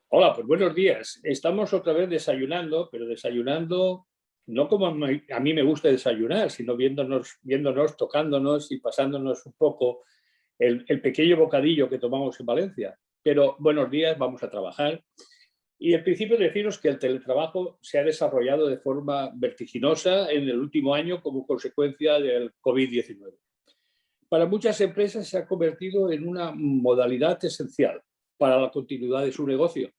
Hola, pues buenos días. Estamos otra vez desayunando, pero desayunando no como a mí me gusta desayunar, sino viéndonos, tocándonos y pasándonos un poco el pequeño bocadillo que tomamos en Valencia. Pero buenos días, vamos a trabajar. Y en principio deciros que el teletrabajo se ha desarrollado de forma vertiginosa en el último año como consecuencia del COVID-19. Para muchas empresas se ha convertido en una modalidad esencial para la continuidad de su negocio.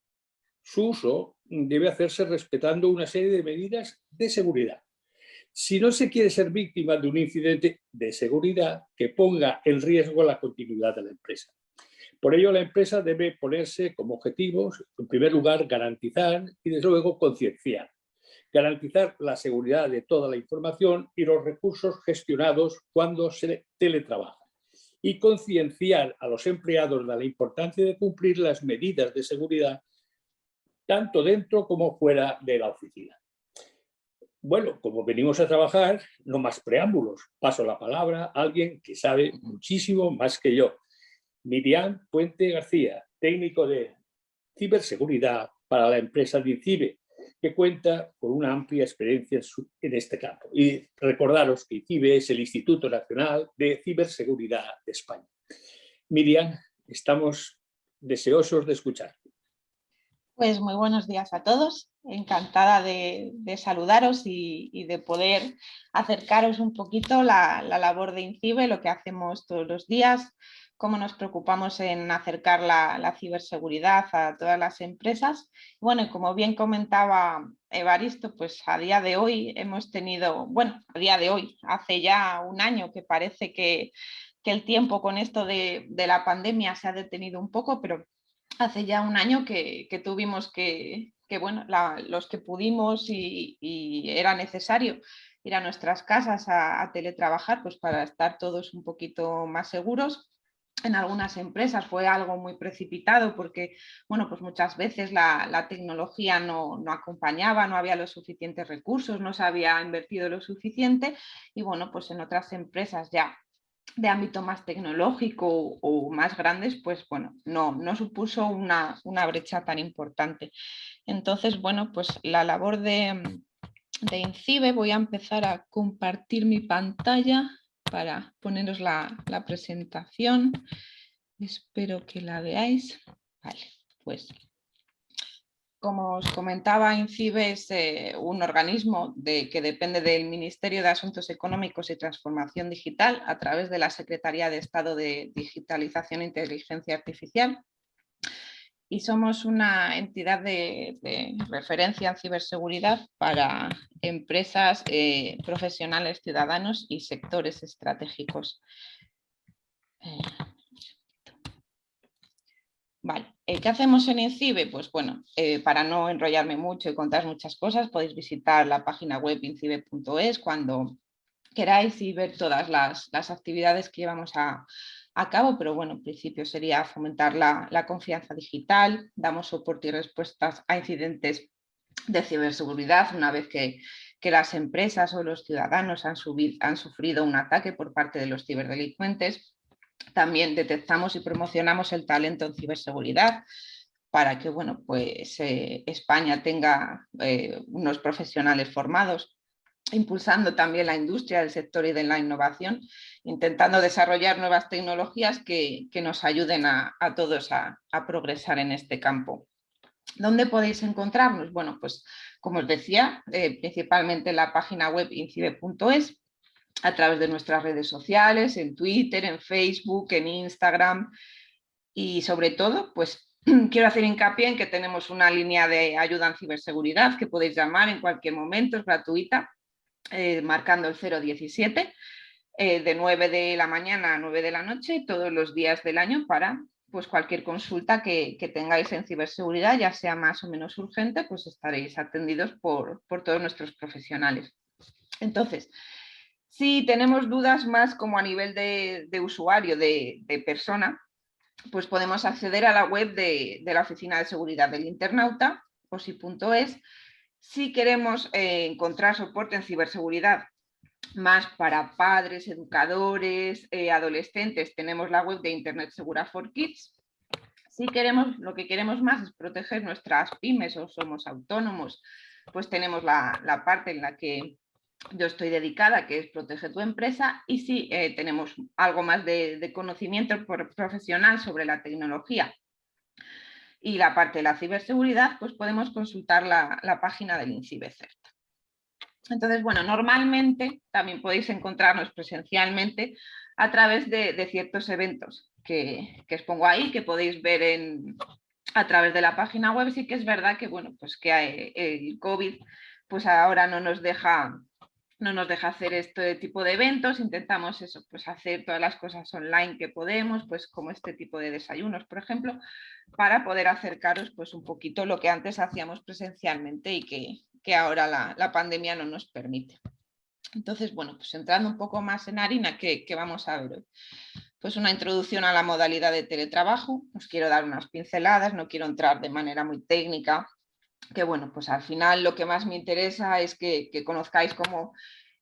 Su uso debe hacerse respetando una serie de medidas de seguridad. Si no se quiere ser víctima de un incidente de seguridad que ponga en riesgo la continuidad de la empresa. Por ello, la empresa debe ponerse como objetivos, en primer lugar, garantizar y, desde luego, concienciar. Garantizar la seguridad de toda la información y los recursos gestionados cuando se teletrabaja. Y concienciar a los empleados de la importancia de cumplir las medidas de seguridad tanto dentro como fuera de la oficina. Bueno, como venimos a trabajar, no más preámbulos. Paso la palabra a alguien que sabe muchísimo más que yo. Miriam Puente García, técnico de ciberseguridad para la empresa de INCIBE, que cuenta con una amplia experiencia en este campo. Y recordaros que INCIBE es el Instituto Nacional de Ciberseguridad de España. Miriam, estamos deseosos de escuchar. Pues muy buenos días a todos, encantada de saludaros y de poder acercaros un poquito la labor de INCIBE, lo que hacemos todos los días, cómo nos preocupamos en acercar la ciberseguridad a todas las empresas. Bueno, y como bien comentaba Evaristo, pues a día de hoy hemos tenido, bueno, a día de hoy, hace ya un año que parece que el tiempo con esto de la pandemia se ha detenido un poco, pero hace ya un año que tuvimos bueno, los que pudimos y era necesario ir a nuestras casas a teletrabajar, pues para estar todos un poquito más seguros. En algunas empresas fue algo muy precipitado porque, bueno, pues muchas veces la tecnología no acompañaba, no había los suficientes recursos, no se había invertido lo suficiente y, bueno, pues en otras empresas ya de ámbito más tecnológico o más grandes, pues bueno, no supuso una brecha tan importante. Entonces, bueno, pues la labor de INCIBE, voy a empezar a compartir mi pantalla para poneros la presentación. Espero que la veáis. Vale, pues como os comentaba, INCIBE es un organismo que depende del Ministerio de Asuntos Económicos y Transformación Digital a través de la Secretaría de Estado de Digitalización e Inteligencia Artificial. Y somos una entidad de referencia en ciberseguridad para empresas, profesionales, ciudadanos y sectores estratégicos. Vale, ¿qué hacemos en INCIBE? Pues bueno, para no enrollarme mucho y contar muchas cosas, podéis visitar la página web incibe.es cuando queráis y ver todas las actividades que llevamos a cabo, pero bueno, en principio sería fomentar la confianza digital, damos soporte y respuestas a incidentes de ciberseguridad una vez que las empresas o los ciudadanos han sufrido un ataque por parte de los ciberdelincuentes. También detectamos y promocionamos el talento en ciberseguridad para que, bueno, pues España tenga unos profesionales formados, impulsando también la industria del sector y de la innovación, intentando desarrollar nuevas tecnologías que nos ayuden a todos a progresar en este campo. ¿Dónde podéis encontrarnos? Bueno, pues como os decía, principalmente en la página web incibe.es, a través de nuestras redes sociales, en Twitter, en Facebook, en Instagram y sobre todo, pues quiero hacer hincapié en que tenemos una línea de ayuda en ciberseguridad que podéis llamar en cualquier momento, es gratuita, marcando el 017 de 9 de la mañana a 9 de la noche todos los días del año para pues cualquier consulta que tengáis en ciberseguridad, ya sea más o menos urgente, pues estaréis atendidos por todos nuestros profesionales. Entonces, si tenemos dudas más como a nivel de usuario, de persona, pues podemos acceder a la web de la Oficina de Seguridad del Internauta, osi.es. Si queremos encontrar soporte en ciberseguridad más para padres, educadores, adolescentes, tenemos la web de Internet Segura for Kids. Si queremos, lo que queremos más es proteger nuestras pymes o somos autónomos, pues tenemos la parte en la que yo estoy dedicada, que es Protege tu empresa, y si tenemos algo más de conocimiento profesional sobre la tecnología y la parte de la ciberseguridad, pues podemos consultar la página del INCIBE-CERT. Entonces, bueno, normalmente también podéis encontrarnos presencialmente a través de ciertos eventos que os pongo ahí, que podéis ver a través de la página web. Sí que es verdad que, bueno, pues que el COVID pues ahora no nos deja hacer este tipo de eventos. Intentamos eso, pues hacer todas las cosas online que podemos, pues como este tipo de desayunos, por ejemplo, para poder acercaros pues un poquito lo que antes hacíamos presencialmente y que ahora la pandemia no nos permite. Entonces, bueno, pues entrando un poco más en harina, ¿qué vamos a ver hoy? Pues una introducción a la modalidad de teletrabajo. Os quiero dar unas pinceladas, no quiero entrar de manera muy técnica, que bueno, pues al final lo que más me interesa es que conozcáis cómo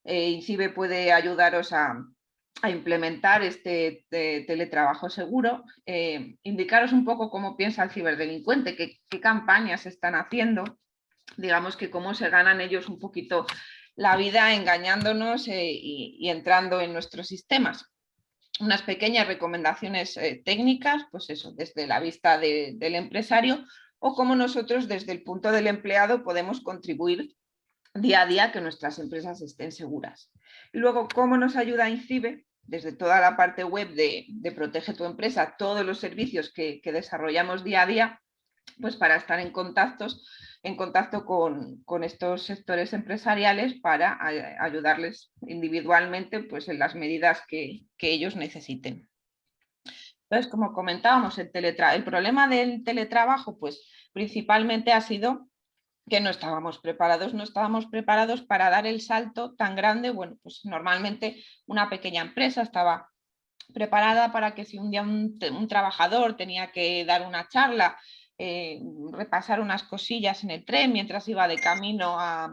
INCIBE puede ayudaros a implementar este teletrabajo seguro, indicaros un poco cómo piensa el ciberdelincuente, qué campañas están haciendo, digamos que cómo se ganan ellos un poquito la vida engañándonos y entrando en nuestros sistemas. Unas pequeñas recomendaciones técnicas, pues eso, desde la vista del empresario, o cómo nosotros desde el punto del empleado podemos contribuir día a día a que nuestras empresas estén seguras. Y luego, cómo nos ayuda INCIBE desde toda la parte web de Protege tu empresa, todos los servicios que desarrollamos día a día, pues para estar en contacto con estos sectores empresariales para ayudarles individualmente pues en las medidas que ellos necesiten. Entonces, como comentábamos, el problema del teletrabajo pues principalmente ha sido que no estábamos preparados para dar el salto tan grande. Bueno, pues normalmente una pequeña empresa estaba preparada para que si un día un trabajador tenía que dar una charla, repasar unas cosillas en el tren mientras iba de camino a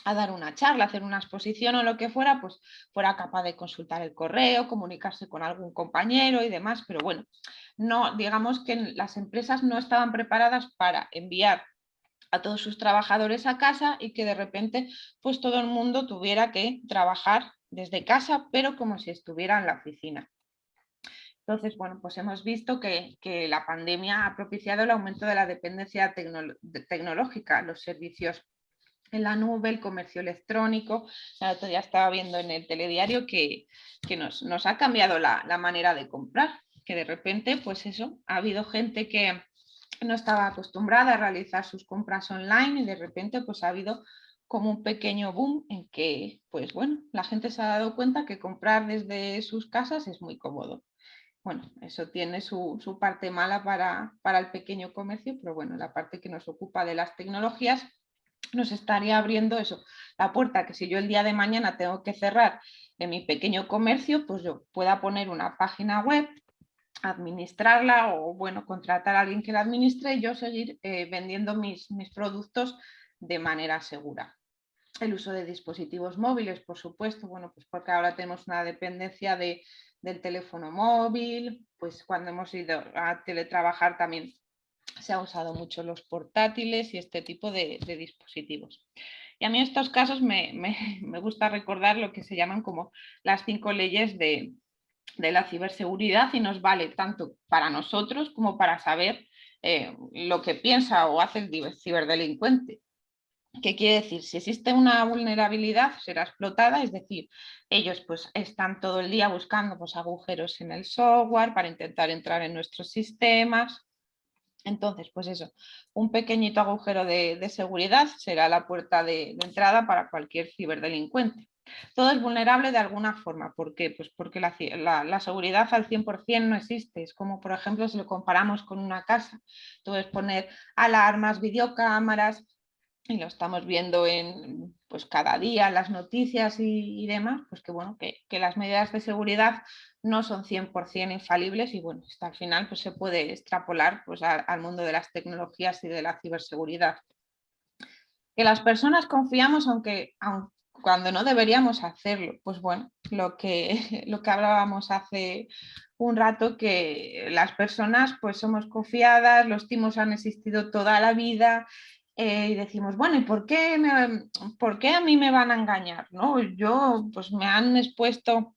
dar una charla, hacer una exposición o lo que fuera, pues fuera capaz de consultar el correo, comunicarse con algún compañero y demás. Pero bueno, no, digamos que las empresas no estaban preparadas para enviar a todos sus trabajadores a casa y que de repente pues todo el mundo tuviera que trabajar desde casa, pero como si estuviera en la oficina. Entonces, bueno, pues hemos visto que la pandemia ha propiciado el aumento de la dependencia tecnológica, los servicios en la nube, el comercio electrónico. El otro día estaba viendo en el telediario que nos ha cambiado la manera de comprar, que de repente, pues eso, ha habido gente que no estaba acostumbrada a realizar sus compras online y de repente pues ha habido como un pequeño boom en que, pues bueno, la gente se ha dado cuenta que comprar desde sus casas es muy cómodo. Bueno, eso tiene su parte mala para el pequeño comercio, pero bueno, la parte que nos ocupa de las tecnologías nos estaría abriendo eso, la puerta, que si yo el día de mañana tengo que cerrar en mi pequeño comercio, pues yo pueda poner una página web, administrarla o bueno, contratar a alguien que la administre y yo seguir vendiendo mis productos de manera segura. El uso de dispositivos móviles, por supuesto, bueno, pues porque ahora tenemos una dependencia del teléfono móvil, pues cuando hemos ido a teletrabajar también se ha usado mucho los portátiles y este tipo de dispositivos. Y a mí en estos casos me gusta recordar lo que se llaman como las 5 leyes de la ciberseguridad y nos vale tanto para nosotros como para saber lo que piensa o hace el ciberdelincuente. ¿Qué quiere decir? Si existe una vulnerabilidad, será explotada, es decir, ellos pues están todo el día buscando pues, agujeros en el software para intentar entrar en nuestros sistemas. Entonces, pues eso, un pequeñito agujero de seguridad será la puerta de entrada para cualquier ciberdelincuente. Todo es vulnerable de alguna forma. ¿Por qué? Pues porque la seguridad al 100% no existe. Es como, por ejemplo, si lo comparamos con una casa. Tú puedes poner alarmas, videocámaras, y lo estamos viendo en pues cada día las noticias y demás, pues que bueno, que las medidas de seguridad no son 100% infalibles y bueno, hasta al final pues se puede extrapolar pues al mundo de las tecnologías y de la ciberseguridad. Que las personas confiamos, aunque cuando no deberíamos hacerlo. Pues bueno, lo que hablábamos hace un rato, que las personas pues somos confiadas, los timos han existido toda la vida, y decimos, bueno, ¿y por qué a mí me van a engañar? ¿No? Yo, pues me han expuesto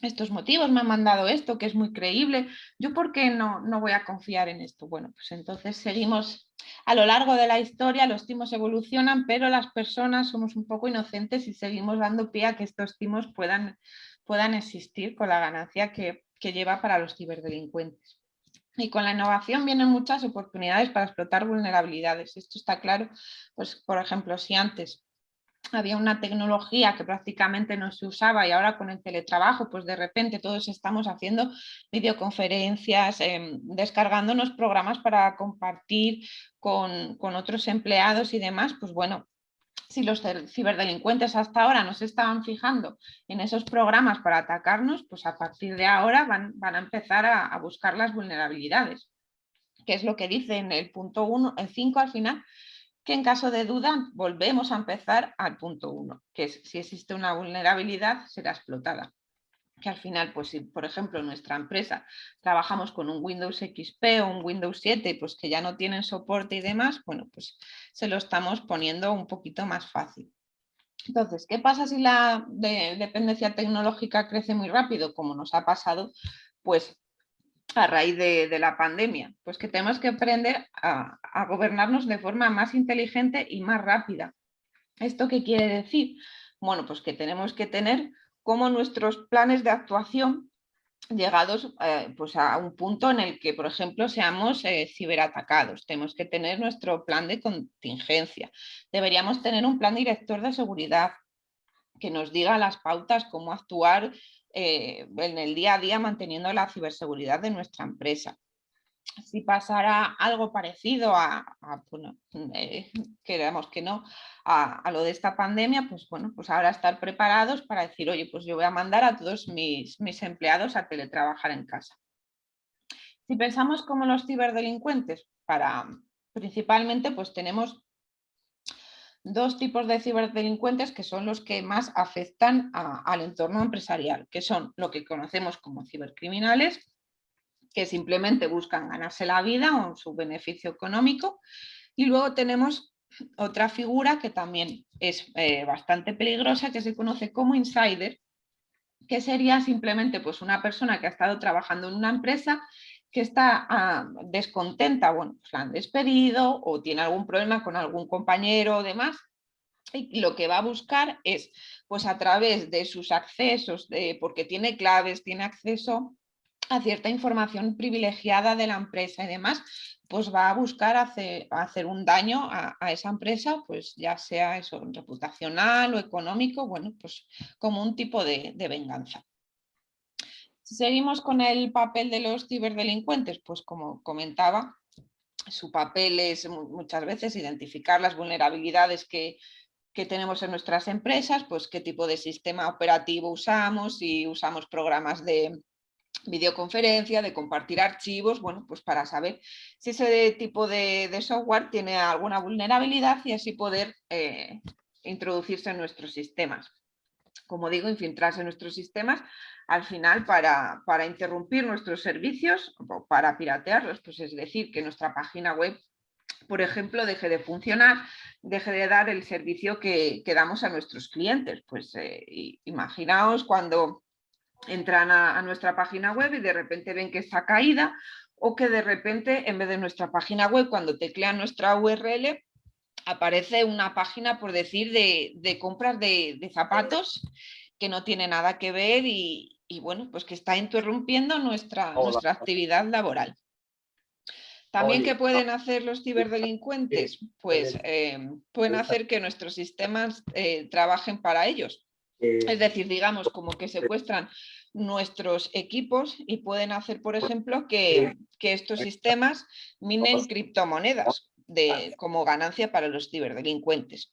estos motivos, me han mandado esto, que es muy creíble, ¿yo por qué no voy a confiar en esto? Bueno, pues entonces seguimos a lo largo de la historia, los timos evolucionan, pero las personas somos un poco inocentes y seguimos dando pie a que estos timos puedan existir con la ganancia que lleva para los ciberdelincuentes. Y con la innovación vienen muchas oportunidades para explotar vulnerabilidades. Esto está claro, pues por ejemplo, si antes había una tecnología que prácticamente no se usaba y ahora con el teletrabajo, pues de repente todos estamos haciendo videoconferencias, descargándonos programas para compartir con otros empleados y demás, pues bueno, si los ciberdelincuentes hasta ahora no se estaban fijando en esos programas para atacarnos, pues a partir de ahora van a empezar a buscar las vulnerabilidades, que es lo que dice en el punto 1, el 5 al final, que en caso de duda volvemos a empezar al punto 1, que es si existe una vulnerabilidad será explotada. Que al final, pues si por ejemplo en nuestra empresa trabajamos con un Windows XP o un Windows 7, pues que ya no tienen soporte y demás, bueno, pues se lo estamos poniendo un poquito más fácil. Entonces, ¿qué pasa si la dependencia tecnológica crece muy rápido, como nos ha pasado pues a raíz de la pandemia? Pues que tenemos que aprender a gobernarnos de forma más inteligente y más rápida. ¿Esto qué quiere decir? Bueno, pues que tenemos que tener como nuestros planes de actuación llegados pues a un punto en el que, por ejemplo, seamos ciberatacados. Tenemos que tener nuestro plan de contingencia. Deberíamos tener un plan director de seguridad que nos diga las pautas, cómo actuar en el día a día manteniendo la ciberseguridad de nuestra empresa. Si pasara algo parecido bueno, queramos que no, a lo de esta pandemia, pues bueno, pues ahora estar preparados para decir, oye, pues yo voy a mandar a todos mis empleados a teletrabajar en casa. Si pensamos como los ciberdelincuentes, principalmente pues tenemos dos tipos de ciberdelincuentes que son los que más afectan al entorno empresarial, que son lo que conocemos como cibercriminales, que simplemente buscan ganarse la vida o su beneficio económico. Y luego tenemos otra figura que también es bastante peligrosa, que se conoce como insider, que sería simplemente pues, una persona que ha estado trabajando en una empresa que está descontenta, bueno, pues la han despedido o tiene algún problema con algún compañero o demás, y lo que va a buscar es, pues a través de sus accesos, porque tiene claves, tiene acceso a cierta información privilegiada de la empresa y demás, pues va a buscar hacer un daño a esa empresa, pues ya sea eso reputacional o económico, bueno, pues como un tipo de venganza. Si seguimos con el papel de los ciberdelincuentes, pues como comentaba, su papel es muchas veces identificar las vulnerabilidades que tenemos en nuestras empresas, pues qué tipo de sistema operativo usamos, si usamos programas de videoconferencia, de compartir archivos, bueno, pues para saber si ese tipo de software tiene alguna vulnerabilidad y así poder introducirse en nuestros sistemas. Como digo, infiltrarse en nuestros sistemas al final para interrumpir nuestros servicios o para piratearlos, pues es decir, que nuestra página web, por ejemplo, deje de funcionar, deje de dar el servicio que damos a nuestros clientes. Pues imaginaos cuando entran a nuestra página web y de repente ven que está caída, o que de repente en vez de nuestra página web, cuando teclean nuestra URL, aparece una página, por decir, de compras de zapatos que no tiene nada que ver y bueno, pues que está interrumpiendo nuestra actividad laboral. También, ¿qué pueden hacer los ciberdelincuentes? Pues pueden hacer que nuestros sistemas trabajen para ellos. Es decir, digamos, como que secuestran nuestros equipos y pueden hacer, por ejemplo, que estos sistemas minen criptomonedas como ganancia para los ciberdelincuentes.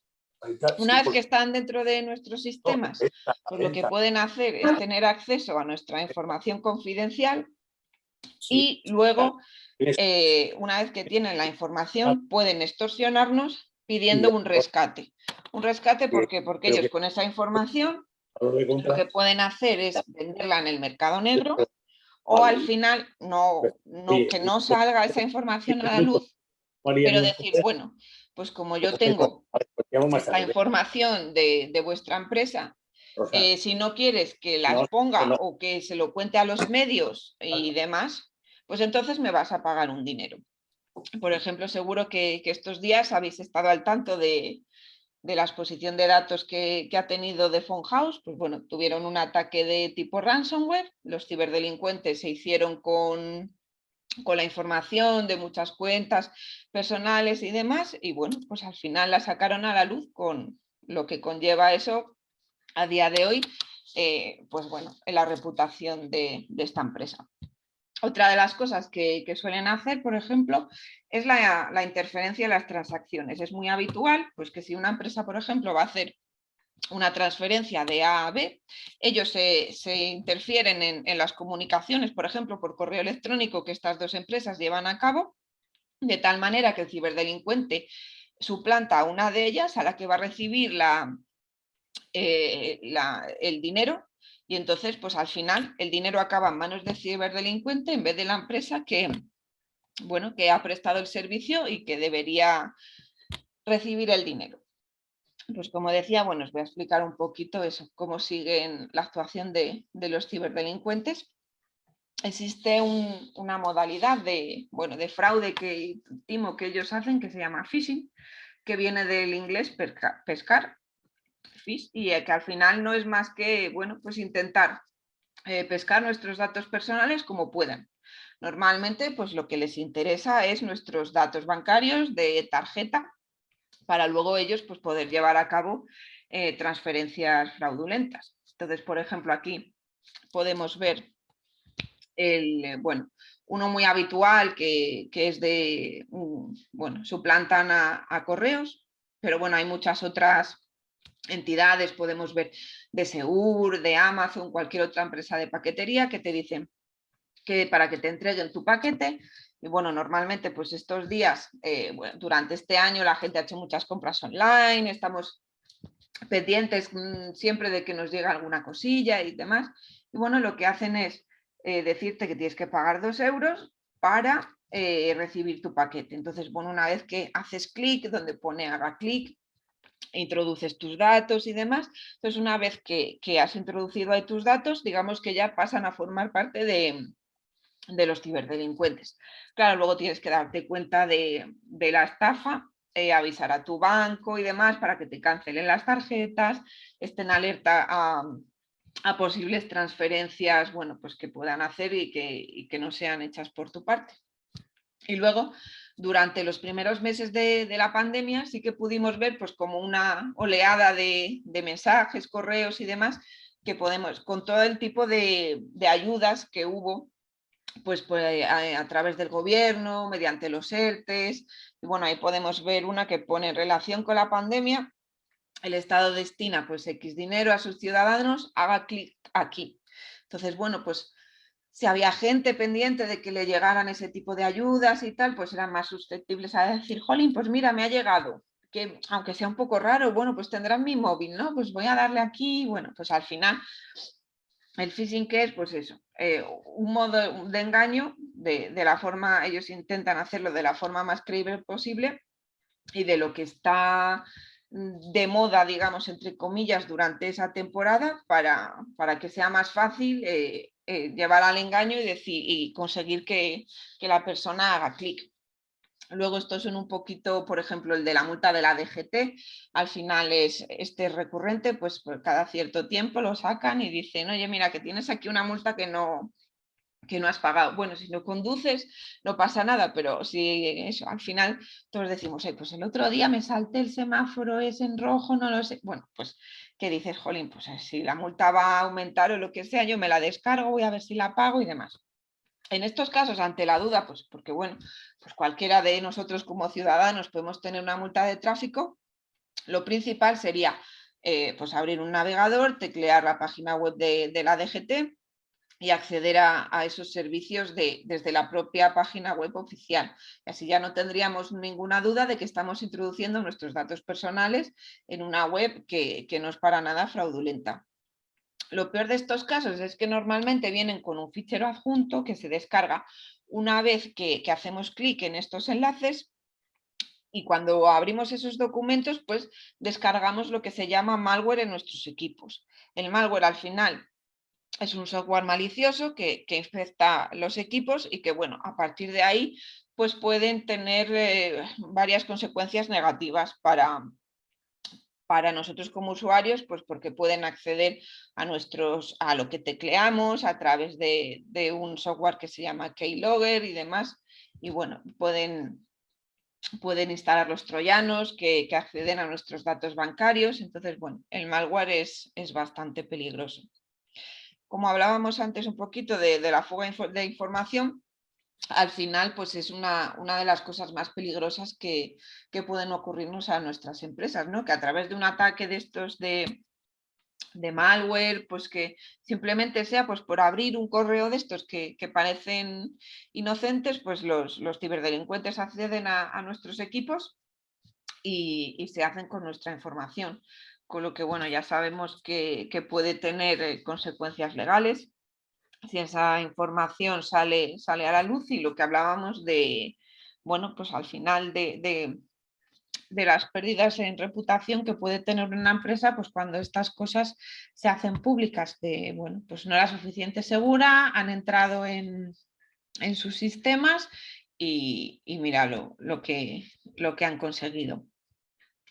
Una vez que están dentro de nuestros sistemas, pues lo que pueden hacer es tener acceso a nuestra información confidencial y luego, una vez que tienen la información, pueden extorsionarnos pidiendo un rescate. Un rescate, ¿por qué? Porque Creo ellos que con esa información valor de lo compra, que pueden hacer es venderla en el mercado negro o al final oye, que no salga esa información a la luz, María, pero decir, bueno, pues como yo tengo pues llamo más esta tarde. información de vuestra empresa, Rosa, si no quieres que las no, ponga no, o que se lo cuente a los medios y demás, pues entonces me vas a pagar un dinero. Por ejemplo, seguro que estos días habéis estado al tanto de la exposición de datos que ha tenido The Phone House. Pues bueno, tuvieron un ataque de tipo ransomware, los ciberdelincuentes se hicieron con la información de muchas cuentas personales y demás, y bueno, pues al final la sacaron a la luz con lo que conlleva eso a día de hoy, pues bueno, en la reputación de esta empresa. Otra de las cosas que suelen hacer, por ejemplo, es la interferencia en las transacciones. Es muy habitual, pues que si una empresa, por ejemplo, va a hacer una transferencia de A a B, ellos se interfieren en las comunicaciones, por ejemplo, por correo electrónico que estas dos empresas llevan a cabo, de tal manera que el ciberdelincuente suplanta a una de ellas, a la que va a recibir el dinero, y entonces pues al final el dinero acaba en manos del ciberdelincuente en vez de la empresa que, bueno, que ha prestado el servicio y que debería recibir el dinero. Pues como decía, bueno, os voy a explicar un poquito eso, cómo siguen la actuación de los ciberdelincuentes. Existe una modalidad bueno, de fraude timo que ellos hacen, que se llama phishing, que viene del inglés pescar, fish, y que al final no es más que, bueno, pues intentar pescar nuestros datos personales como puedan. Normalmente, pues lo que les interesa es nuestros datos bancarios de tarjeta, para luego ellos pues, poder llevar a cabo transferencias fraudulentas. Entonces, por ejemplo, aquí podemos ver bueno, uno muy habitual que es bueno, suplantan a correos, pero bueno, hay muchas otras entidades, podemos ver de Segur, de Amazon, cualquier otra empresa de paquetería que te dicen que para que te entreguen tu paquete. Y bueno, normalmente pues estos días, bueno, durante este año la gente ha hecho muchas compras online, estamos pendientes siempre de que nos llegue alguna cosilla y demás. Y bueno, lo que hacen es decirte que tienes que pagar 2 euros para recibir tu paquete. Entonces, bueno, una vez que haces clic, donde pone haga clic, introduces tus datos y demás. Entonces, una vez que has introducido ahí tus datos, digamos que ya pasan a formar parte de los ciberdelincuentes. Claro, luego tienes que darte cuenta de la estafa, avisar a tu banco y demás para que te cancelen las tarjetas, estén alerta a posibles transferencias, bueno, pues que puedan hacer y que no sean hechas por tu parte. Y luego, durante los primeros meses de la pandemia, sí que pudimos ver pues como una oleada de mensajes, correos y demás, que podemos, con todo el tipo de ayudas que hubo pues a través del gobierno, mediante los ERTES. Y bueno, ahí podemos ver una que pone en relación con la pandemia, el Estado destina pues X dinero a sus ciudadanos, haga clic aquí. Entonces, bueno, pues si había gente pendiente de que le llegaran ese tipo de ayudas y tal, pues eran más susceptibles a decir, jolín, pues mira, me ha llegado, que aunque sea un poco raro, bueno, pues tendrán mi móvil, ¿no? Pues voy a darle aquí, bueno, pues al final el phishing, ¿qué es? Pues eso, un modo de engaño, de la forma, ellos intentan hacerlo de la forma más creíble posible y de lo que está de moda, digamos, entre comillas, durante esa temporada para que sea más fácil llevar al engaño y, y conseguir que la persona haga clic. Luego estos son un poquito, por ejemplo, el de la multa de la DGT, al final es recurrente, pues por cada cierto tiempo lo sacan y dicen, oye, mira, que tienes aquí una multa que no has pagado. Bueno, si no conduces no pasa nada, pero si eso, al final todos decimos, pues el otro día me salté el semáforo, es en rojo, no lo sé. Bueno, pues ¿qué dices, jolín? Pues si la multa va a aumentar o lo que sea, yo me la descargo, voy a ver si la pago y demás. En estos casos, ante la duda, pues porque bueno, pues cualquiera de nosotros como ciudadanos podemos tener una multa de tráfico, lo principal sería pues abrir un navegador, teclear la página web de la DGT y acceder a esos servicios desde la propia página web oficial. Y así ya no tendríamos ninguna duda de que estamos introduciendo nuestros datos personales en una web que no es para nada fraudulenta. Lo peor de estos casos es que normalmente vienen con un fichero adjunto que se descarga una vez que hacemos clic en estos enlaces, y cuando abrimos esos documentos, pues descargamos lo que se llama malware en nuestros equipos. El malware al final es un software malicioso que infecta los equipos y que, bueno, a partir de ahí, pues pueden tener varias consecuencias negativas para nosotros como usuarios, pues porque pueden acceder a lo que tecleamos a través de un software que se llama Keylogger y demás. Y bueno, pueden instalar los troyanos que acceden a nuestros datos bancarios. Entonces, bueno, el malware es bastante peligroso. Como hablábamos antes un poquito de la fuga de información, al final pues es una de las cosas más peligrosas que pueden ocurrirnos a nuestras empresas, ¿no? Que a través de un ataque de estos de malware, pues que simplemente sea pues por abrir un correo de estos que parecen inocentes, pues los ciberdelincuentes acceden a nuestros equipos y se hacen con nuestra información. Con lo que, bueno, ya sabemos que puede tener consecuencias legales si esa información sale a la luz, y lo que hablábamos de, bueno, pues al final de las pérdidas en reputación que puede tener una empresa, pues cuando estas cosas se hacen públicas, de, bueno, pues no era suficiente segura, han entrado en sus sistemas y mira lo que han conseguido.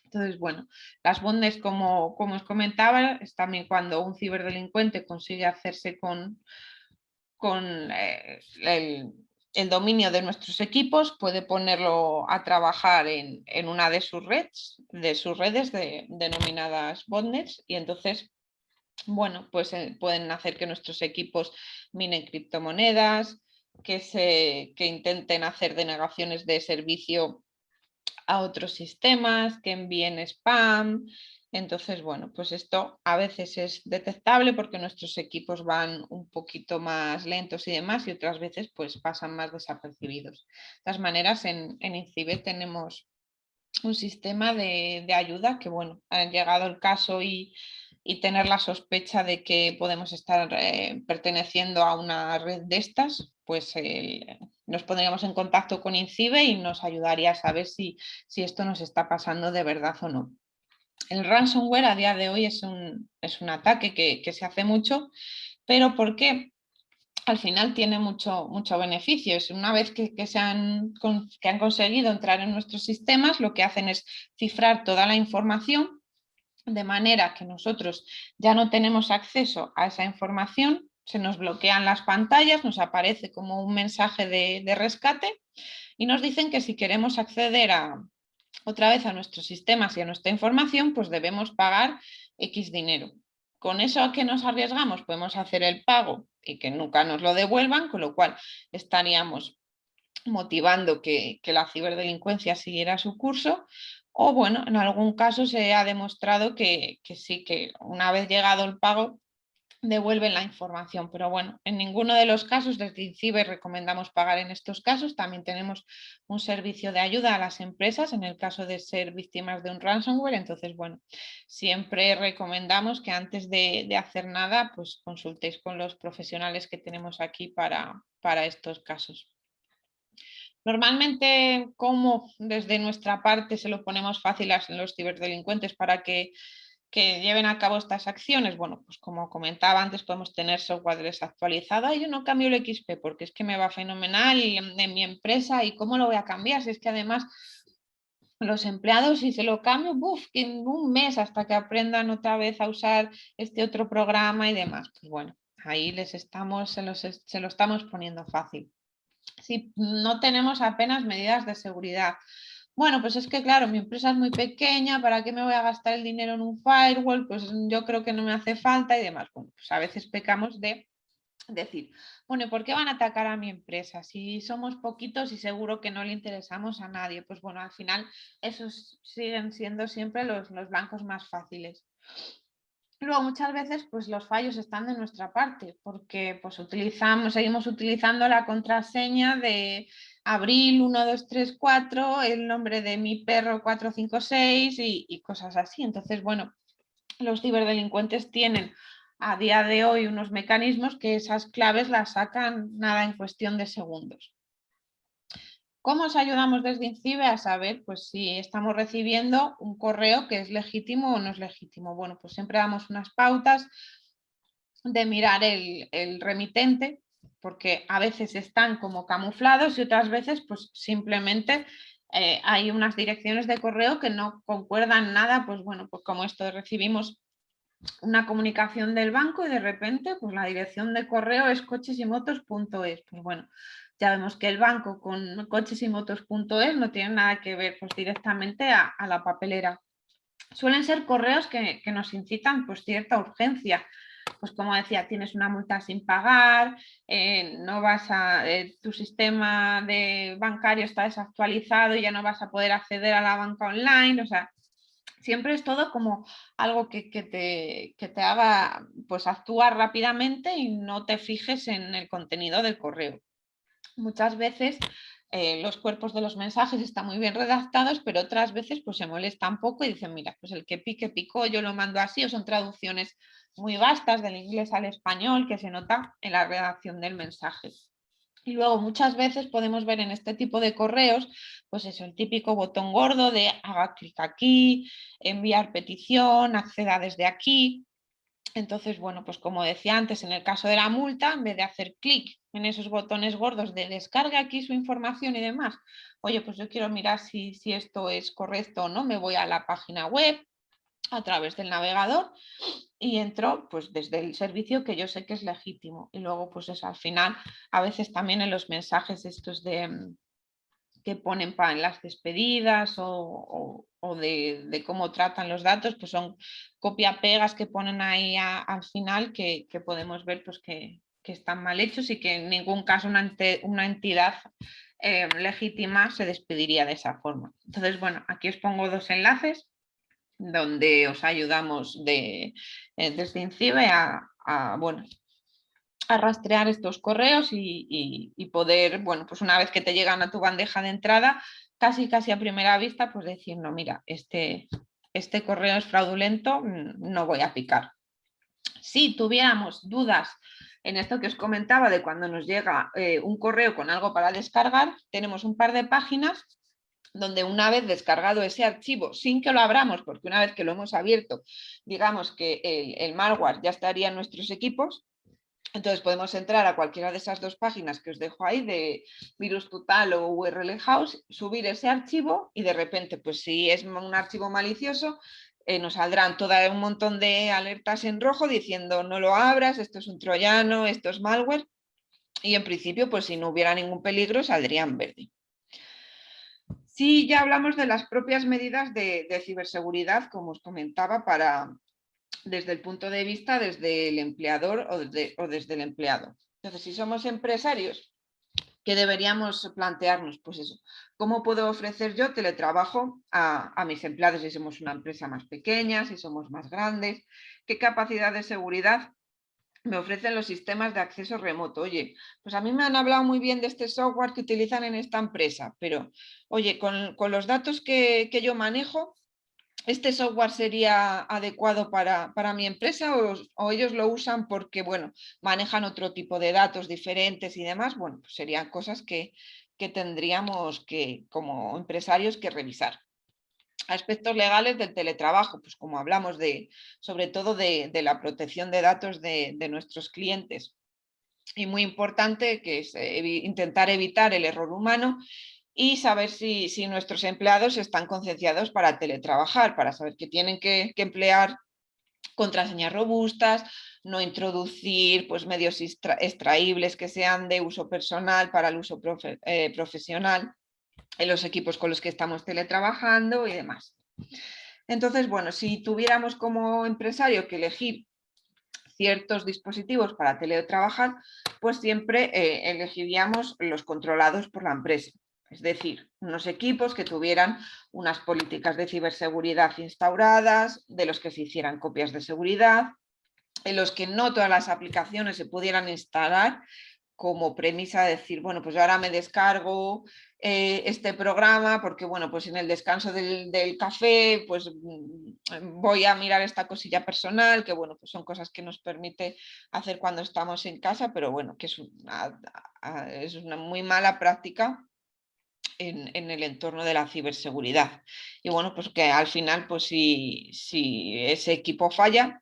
Entonces, bueno, las bondnets, como os comentaba, es también cuando un ciberdelincuente consigue hacerse con el dominio de nuestros equipos, puede ponerlo a trabajar en una de sus redes denominadas botnets, y entonces, bueno, pues pueden hacer que nuestros equipos minen criptomonedas, que intenten hacer denegaciones de servicio a otros sistemas, que envíen spam. Entonces, bueno, pues esto a veces es detectable porque nuestros equipos van un poquito más lentos y demás, y otras veces pues pasan más desapercibidos. De todas maneras, en INCIBE tenemos un sistema de ayuda que, bueno, ha llegado el caso y tener la sospecha de que podemos estar perteneciendo a una red de estas, pues nos pondríamos en contacto con INCIBE y nos ayudaría a saber si esto nos está pasando de verdad o no. El ransomware a día de hoy es un ataque que se hace mucho, pero ¿por qué? Al final tiene mucho beneficio. Una vez que han conseguido entrar en nuestros sistemas, lo que hacen es cifrar toda la información, de manera que nosotros ya no tenemos acceso a esa información, se nos bloquean las pantallas, nos aparece como un mensaje de rescate y nos dicen que si queremos acceder otra vez a nuestros sistemas y a nuestra información, pues debemos pagar X dinero. Con eso, ¿a qué nos arriesgamos? Podemos hacer el pago y que nunca nos lo devuelvan, con lo cual estaríamos motivando que la ciberdelincuencia siguiera su curso. O, bueno, en algún caso se ha demostrado que sí, que una vez llegado el pago devuelven la información, pero bueno, en ninguno de los casos desde INCIBE recomendamos pagar en estos casos. También tenemos un servicio de ayuda a las empresas en el caso de ser víctimas de un ransomware. Entonces, bueno, siempre recomendamos que antes de hacer nada, pues consultéis con los profesionales que tenemos aquí para estos casos. Normalmente, ¿cómo desde nuestra parte se lo ponemos fácil a los ciberdelincuentes para que lleven a cabo estas acciones? Bueno, pues como comentaba antes, podemos tener software desactualizado. Yo no cambio el XP porque es que me va fenomenal en mi empresa, y ¿cómo lo voy a cambiar? Si es que además los empleados, si se lo cambio, en un mes hasta que aprendan otra vez a usar este otro programa y demás. Pues bueno, ahí se lo estamos poniendo fácil. Si no tenemos apenas medidas de seguridad, bueno, pues es que claro, mi empresa es muy pequeña, ¿para qué me voy a gastar el dinero en un firewall? Pues yo creo que no me hace falta y demás. Bueno, pues a veces pecamos de decir, bueno, ¿y por qué van a atacar a mi empresa? Si somos poquitos y seguro que no le interesamos a nadie. Pues bueno, al final esos siguen siendo siempre los blancos más fáciles. Luego muchas veces pues los fallos están de nuestra parte porque pues seguimos utilizando la contraseña de abril 1234, el nombre de mi perro 456 y cosas así. Entonces, bueno, los ciberdelincuentes tienen a día de hoy unos mecanismos que esas claves las sacan nada en cuestión de segundos. ¿Cómo os ayudamos desde INCIBE a saber pues, si estamos recibiendo un correo que es legítimo o no es legítimo? Bueno, pues siempre damos unas pautas de mirar el remitente, porque a veces están como camuflados y otras veces pues simplemente hay unas direcciones de correo que no concuerdan nada, pues bueno, pues como esto recibimos una comunicación del banco y de repente pues la dirección de correo es cochesymotos.es. Pues bueno, ya vemos que el banco con cochesymotos.es no tiene nada que ver pues directamente a la papelera. Suelen ser correos que nos incitan pues cierta urgencia. Pues como decía, tienes una multa sin pagar, no vas a, tu sistema bancario está desactualizado y ya no vas a poder acceder a la banca online, o sea, siempre es todo como algo que te haga pues actuar rápidamente y no te fijes en el contenido del correo. Muchas veces los cuerpos de los mensajes están muy bien redactados, pero otras veces pues se molestan un poco y dicen, mira, pues el que pique picó, yo lo mando así, o son traducciones muy vastas del inglés al español que se nota en la redacción del mensaje. Y luego muchas veces podemos ver en este tipo de correos, pues eso, el típico botón gordo de haga clic aquí, enviar petición, acceda desde aquí. Entonces, bueno, pues como decía antes, en el caso de la multa, en vez de hacer clic en esos botones gordos de descarga aquí su información y demás, oye, pues yo quiero mirar si esto es correcto o no, me voy a la página web a través del navegador y entro pues desde el servicio que yo sé que es legítimo. Y luego pues eso, al final, a veces también en los mensajes estos que ponen para en las despedidas o de cómo tratan los datos, pues son copia-pegas que ponen ahí al final que podemos ver pues que están mal hechos y que en ningún caso una entidad legítima se despediría de esa forma. Entonces, bueno, aquí os pongo dos enlaces donde os ayudamos desde INCIBE bueno, a rastrear estos correos y poder, bueno, pues una vez que te llegan a tu bandeja de entrada, casi a primera vista, pues decir, no, mira, este correo es fraudulento, no voy a picar. Si tuviéramos dudas en esto que os comentaba de cuando nos llega un correo con algo para descargar, tenemos un par de páginas donde una vez descargado ese archivo, sin que lo abramos, porque una vez que lo hemos abierto, digamos que el malware ya estaría en nuestros equipos. Entonces podemos entrar a cualquiera de esas dos páginas que os dejo ahí de Virus Total o URL House, subir ese archivo y de repente, pues si es un archivo malicioso, nos saldrán un montón de alertas en rojo diciendo no lo abras, esto es un troyano, esto es malware y en principio, pues si no hubiera ningún peligro, saldría en verde. Sí, ya hablamos de las propias medidas de ciberseguridad, como os comentaba, desde el punto de vista desde el empleador o desde el empleado. Entonces, si somos empresarios, ¿qué deberíamos plantearnos? Pues eso, ¿cómo puedo ofrecer yo teletrabajo a mis empleados si somos una empresa más pequeña, si somos más grandes? ¿Qué capacidad de seguridad me ofrecen los sistemas de acceso remoto? Oye, pues a mí me han hablado muy bien de este software que utilizan en esta empresa, pero oye, con los datos que yo manejo, ¿este software sería adecuado para mi empresa o ellos lo usan porque, bueno, manejan otro tipo de datos diferentes y demás? Bueno, pues serían cosas que tendríamos que, como empresarios, que revisar. Aspectos legales del teletrabajo, pues como hablamos sobre todo de la protección de datos de nuestros clientes. Y muy importante que es intentar evitar el error humano y saber si nuestros empleados están concienciados para teletrabajar, para saber que tienen que emplear contraseñas robustas, no introducir pues, medios extraíbles que sean de uso personal para el uso profesional en los equipos con los que estamos teletrabajando y demás. Entonces, bueno, si tuviéramos como empresario que elegir ciertos dispositivos para teletrabajar, pues siempre elegiríamos los controlados por la empresa. Es decir, unos equipos que tuvieran unas políticas de ciberseguridad instauradas, de los que se hicieran copias de seguridad, en los que no todas las aplicaciones se pudieran instalar como premisa de decir, bueno, pues ahora me descargo este programa porque, bueno, pues en el descanso del café, pues voy a mirar esta cosilla personal, que, bueno, pues son cosas que nos permite hacer cuando estamos en casa, pero, bueno, que es una muy mala práctica en el entorno de la ciberseguridad. Y, bueno, pues que al final, pues si ese equipo falla,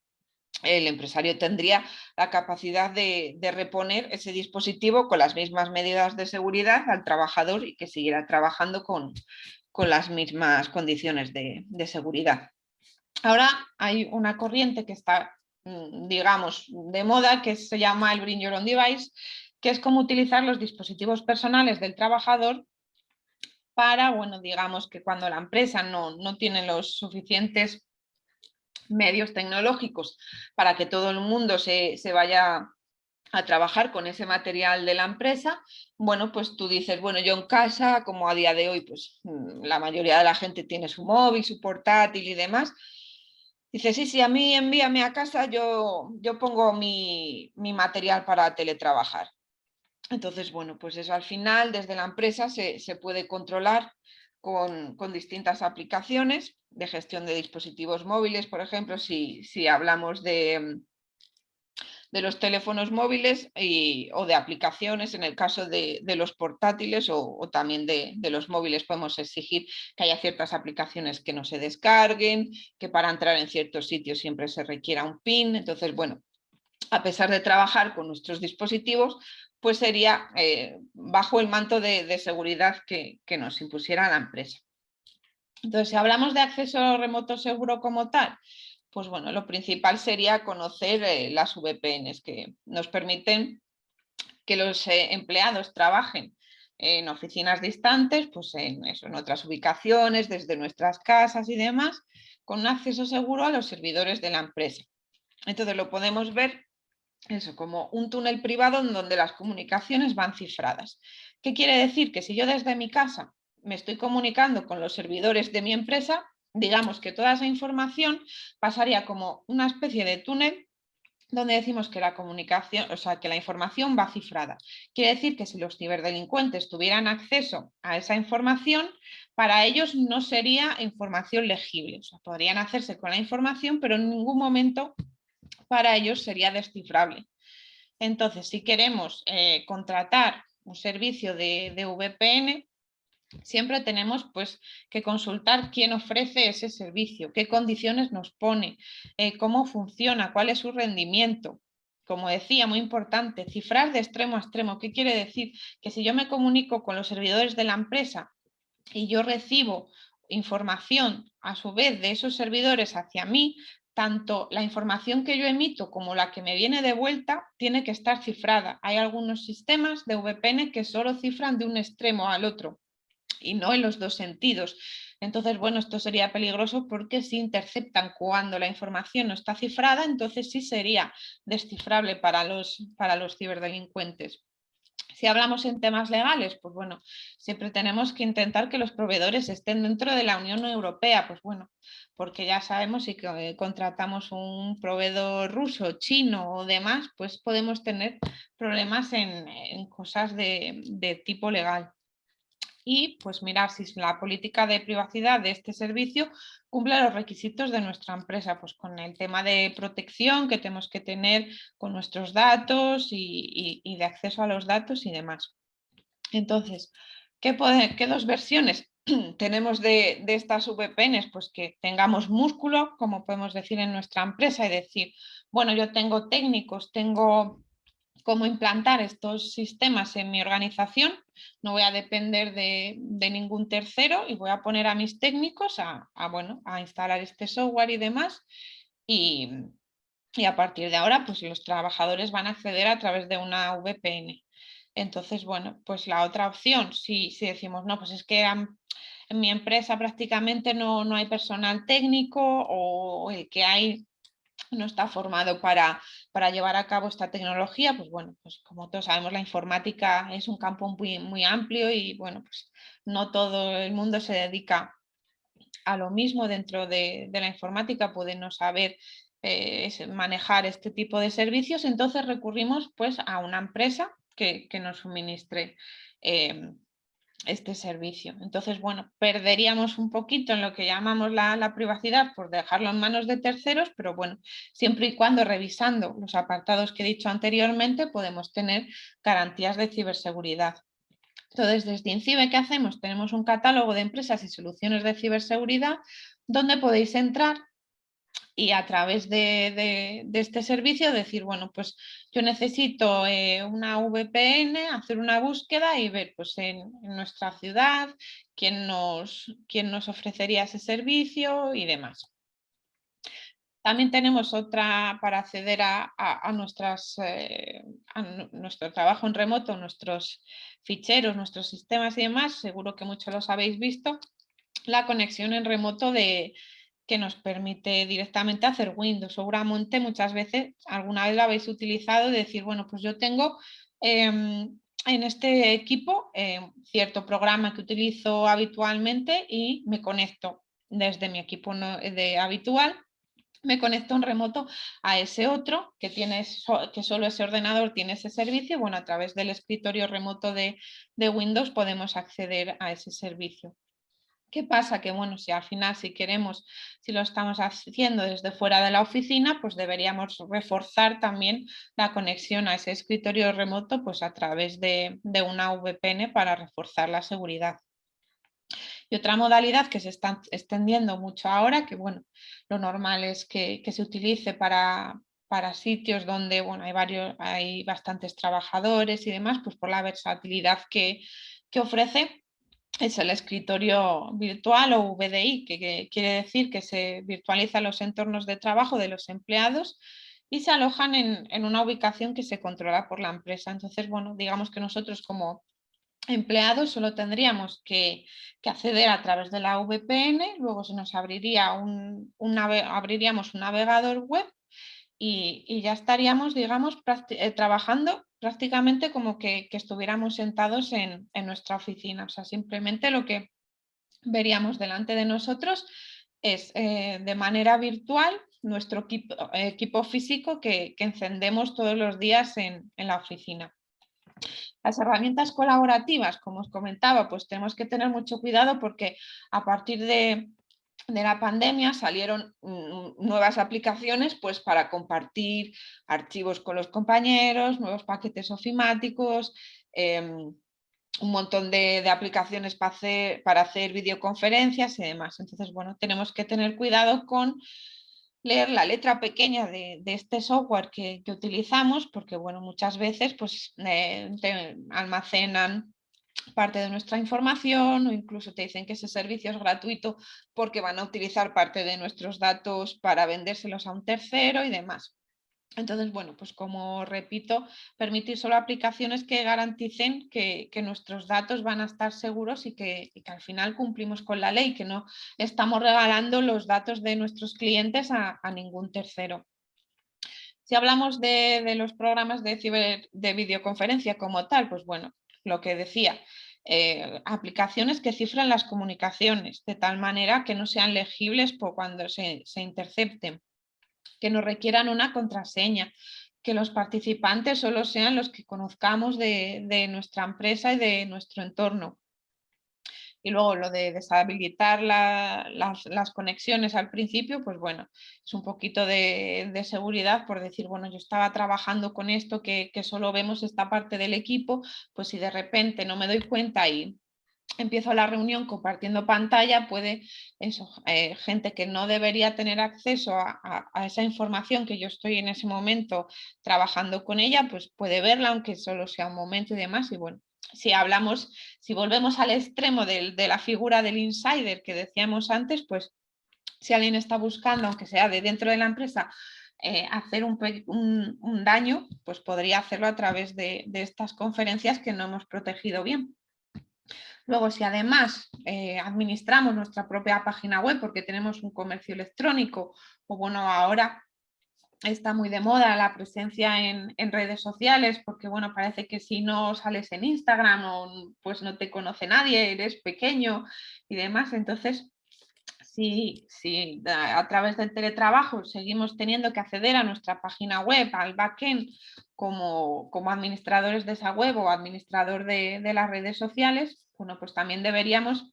el empresario tendría la capacidad de reponer ese dispositivo con las mismas medidas de seguridad al trabajador y que siguiera trabajando con las mismas condiciones de seguridad. Ahora hay una corriente que está, digamos, de moda, que se llama el Bring Your Own Device, que es como utilizar los dispositivos personales del trabajador para, bueno, digamos que cuando la empresa no tiene los suficientes medios tecnológicos para que todo el mundo se vaya a trabajar con ese material de la empresa, bueno, pues tú dices, bueno, yo en casa, como a día de hoy, pues la mayoría de la gente tiene su móvil, su portátil y demás, dices, sí, a mí envíame a casa, yo pongo mi material para teletrabajar. Entonces, bueno, pues eso al final desde la empresa se puede controlar con distintas aplicaciones de gestión de dispositivos móviles, por ejemplo, si hablamos de los teléfonos móviles o de aplicaciones, en el caso de los portátiles o también de los móviles podemos exigir que haya ciertas aplicaciones que no se descarguen, que para entrar en ciertos sitios siempre se requiera un PIN. Entonces, bueno, a pesar de trabajar con nuestros dispositivos, pues sería bajo el manto de seguridad que nos impusiera la empresa. Entonces, si hablamos de acceso remoto seguro como tal, pues bueno, lo principal sería conocer las VPNs que nos permiten que los empleados trabajen en oficinas distantes, pues en otras ubicaciones, desde nuestras casas y demás, con un acceso seguro a los servidores de la empresa. Entonces lo podemos ver eso como un túnel privado en donde las comunicaciones van cifradas. ¿Qué quiere decir? Que si yo desde mi casa me estoy comunicando con los servidores de mi empresa, digamos que toda esa información pasaría como una especie de túnel donde decimos que la comunicación, o sea, que la información va cifrada. Quiere decir que si los ciberdelincuentes tuvieran acceso a esa información, para ellos no sería información legible. O sea, podrían hacerse con la información, pero en ningún momento para ellos sería descifrable. Entonces, si queremos contratar un servicio de VPN, siempre tenemos pues que consultar quién ofrece ese servicio, qué condiciones nos pone, cómo funciona, cuál es su rendimiento. Como decía, muy importante, cifrar de extremo a extremo. ¿Qué quiere decir? Que si yo me comunico con los servidores de la empresa y yo recibo información a su vez de esos servidores hacia mí, tanto la información que yo emito como la que me viene de vuelta tiene que estar cifrada. Hay algunos sistemas de VPN que solo cifran de un extremo al otro y no en los dos sentidos. Entonces, bueno, esto sería peligroso porque si interceptan cuando la información no está cifrada, entonces sí sería descifrable para los ciberdelincuentes. Si hablamos en temas legales, pues bueno, siempre tenemos que intentar que los proveedores estén dentro de la Unión Europea, pues bueno, porque ya sabemos si contratamos un proveedor ruso, chino o demás, pues podemos tener problemas en cosas de tipo legal. Y pues mirar si la política de privacidad de este servicio cumple los requisitos de nuestra empresa, pues con el tema de protección que tenemos que tener con nuestros datos y de acceso a los datos y demás. Entonces, ¿qué dos versiones tenemos de estas VPNs? Pues que tengamos músculo, como podemos decir en nuestra empresa, y decir, bueno, yo tengo técnicos, tengo cómo implantar estos sistemas en mi organización, no voy a depender de ningún tercero y voy a poner a mis técnicos a instalar este software y demás y a partir de ahora pues los trabajadores van a acceder a través de una VPN. Entonces, bueno, pues la otra opción, si decimos, no, pues es que en mi empresa prácticamente no hay personal técnico o el que hay no está formado para llevar a cabo esta tecnología, pues bueno, pues como todos sabemos, la informática es un campo muy, muy amplio y bueno, pues no todo el mundo se dedica a lo mismo dentro de la informática, puede no saber manejar este tipo de servicios, entonces recurrimos pues a una empresa que nos suministre este servicio. Entonces, bueno, perderíamos un poquito en lo que llamamos la privacidad por dejarlo en manos de terceros, pero bueno, siempre y cuando revisando los apartados que he dicho anteriormente podemos tener garantías de ciberseguridad. Entonces, desde INCIBE, ¿qué hacemos? Tenemos un catálogo de empresas y soluciones de ciberseguridad donde podéis entrar y a través de este servicio decir, bueno, pues yo necesito una VPN, hacer una búsqueda y ver pues en nuestra ciudad quién nos ofrecería ese servicio y demás. También tenemos otra para acceder a nuestro trabajo en remoto, nuestros ficheros, nuestros sistemas y demás. Seguro que muchos los habéis visto. La conexión en remoto que nos permite directamente hacer Windows. Seguramente muchas veces, alguna vez lo habéis utilizado, de decir, bueno, pues yo tengo en este equipo cierto programa que utilizo habitualmente y me conecto desde mi equipo habitual. Me conecto en remoto a ese otro que solo ese ordenador tiene ese servicio. Bueno, a través del escritorio remoto de Windows podemos acceder a ese servicio. ¿Qué pasa? Que bueno, si al final si lo estamos haciendo desde fuera de la oficina, pues deberíamos reforzar también la conexión a ese escritorio remoto pues a través de una VPN para reforzar la seguridad. Y otra modalidad que se está extendiendo mucho ahora, que bueno, lo normal es que se utilice para sitios donde bueno, hay bastantes trabajadores y demás, pues por la versatilidad que ofrece, es el escritorio virtual o VDI, que quiere decir que se virtualizan los entornos de trabajo de los empleados y se alojan en una ubicación que se controla por la empresa. Entonces, bueno, digamos que nosotros como empleados solo tendríamos que acceder a través de la VPN, luego se nos abriríamos un navegador web y ya estaríamos, digamos, trabajando prácticamente como que estuviéramos sentados en nuestra oficina. O sea, simplemente lo que veríamos delante de nosotros es de manera virtual nuestro equipo físico que encendemos todos los días en la oficina. Las herramientas colaborativas, como os comentaba, pues tenemos que tener mucho cuidado porque a partir de la pandemia salieron nuevas aplicaciones pues para compartir archivos con los compañeros, nuevos paquetes ofimáticos, un montón de aplicaciones para hacer videoconferencias y demás. Entonces, bueno, tenemos que tener cuidado con leer la letra pequeña de este software que utilizamos, porque bueno, muchas veces pues, almacenan parte de nuestra información o incluso te dicen que ese servicio es gratuito porque van a utilizar parte de nuestros datos para vendérselos a un tercero y demás. Entonces, bueno, pues como repito, permitir solo aplicaciones que garanticen que nuestros datos van a estar seguros y que al final cumplimos con la ley, que no estamos regalando los datos de nuestros clientes a ningún tercero. Si hablamos de los programas de videoconferencia como tal, pues bueno, lo que decía, aplicaciones que cifran las comunicaciones de tal manera que no sean legibles por cuando se intercepten, que no requieran una contraseña, que los participantes solo sean los que conozcamos de nuestra empresa y de nuestro entorno. Y luego lo de deshabilitar las conexiones al principio, pues bueno, es un poquito de seguridad por decir, bueno, yo estaba trabajando con esto que solo vemos esta parte del equipo, pues si de repente no me doy cuenta y empiezo la reunión compartiendo pantalla, puede gente que no debería tener acceso a esa información que yo estoy en ese momento trabajando con ella, pues puede verla aunque solo sea un momento y demás. Y bueno, si volvemos al extremo de la figura del insider que decíamos antes, pues si alguien está buscando, aunque sea de dentro de la empresa, hacer un daño, pues podría hacerlo a través de estas conferencias que no hemos protegido bien. Luego, si además administramos nuestra propia página web porque tenemos un comercio electrónico o bueno, ahora está muy de moda la presencia en redes sociales, porque bueno, parece que si no sales en Instagram pues no te conoce nadie, eres pequeño y demás. Entonces, si a través del teletrabajo seguimos teniendo que acceder a nuestra página web, al backend, como administradores de esa web o administrador de las redes sociales, bueno, pues también deberíamos